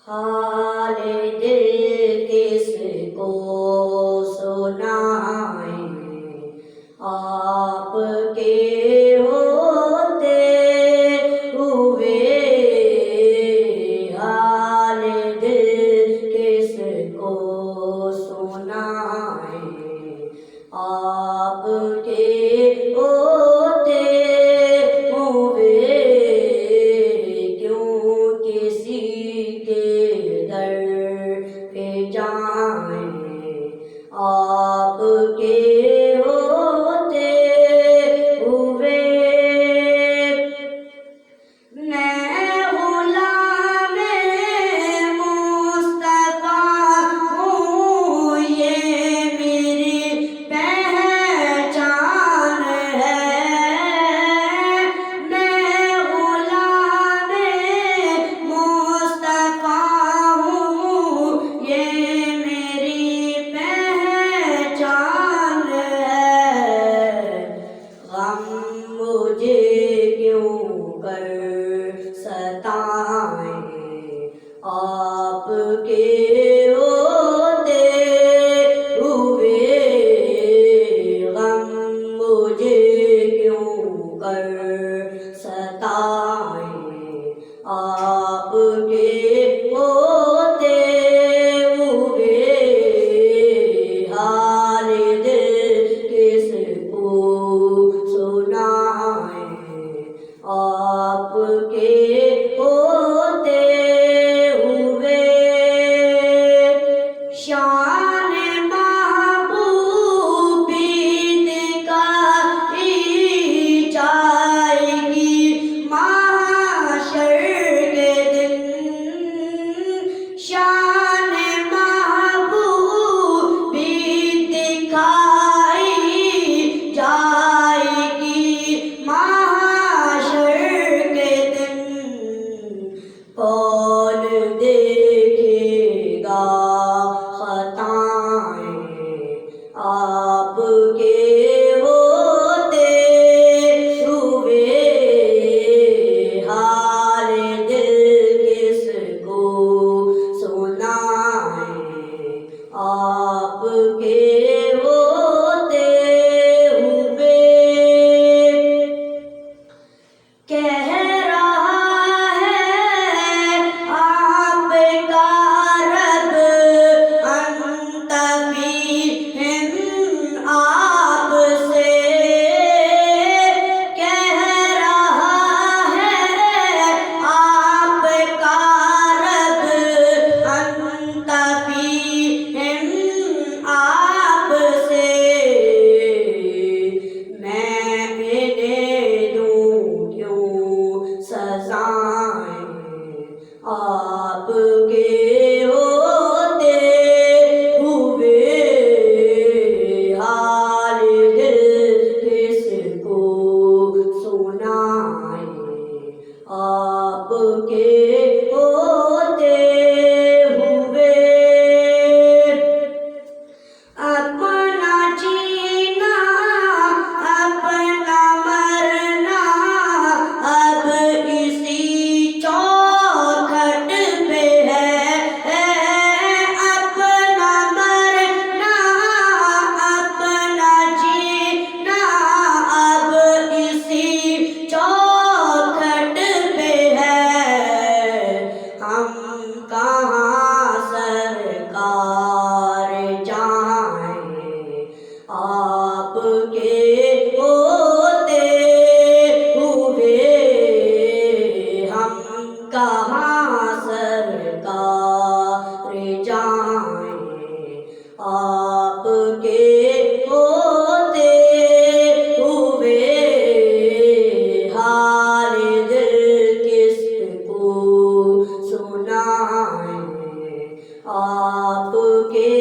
حال دل کس کو سنائیں، آپ کے ہوتے ہوئے حال دل کس کو سنائیں، آپ کے ہوتے ہوئے کیوں کسی کے در پہ جائیں، آپ کے ہوتے ہوئے میں غلام مصطفیٰ ہوں، یہ میری پہچان ہے، میں غلام مصطفیٰ ہوں، یہ میری پہچان ہے، غم مجھے کیوں کر ستائیں، آپ کے ہوتے ہوئے غم مجھے کیوں کر ستائیں، آپ کے ہوتے ہوئے حال دل کس کو سنائیں، آپ کے ہوتے ہوئے شان محبوب دکھائی جائے گی محشر کے دن، شان محبوب دکھائی جائے گی محشر کے دن، کون دیکھے گا خطائیں، آپ کے ہوتے ہوئے حال دل کس کو سنائیں، آپ کے ہوتے ہوئے کہہ رہا ہے آپ کا رب انت فیہم، آپ سے کہہ رہا ہے آپ کا رب انت فیہم، آپ سے میں انہیں دوں کیوں سزائیں، آپ کے ہوتے ہوئے حال دل کس کو سنائیں، آپ کے ہوتے ہوئے اپنا جینا اپنا مرنا اب اسی چوکھٹ پہ ہے، اپنا مرنا اپنا جینا اب اسی چوکھٹ پہ ہے، ہم کہاں سرکار جائیں، آپ کے ہوتے ہوئے ہم کہاں سرکار جائیں، آپ کے ہوتے ہوئے حال دل کس کو سنائیں، آپ کے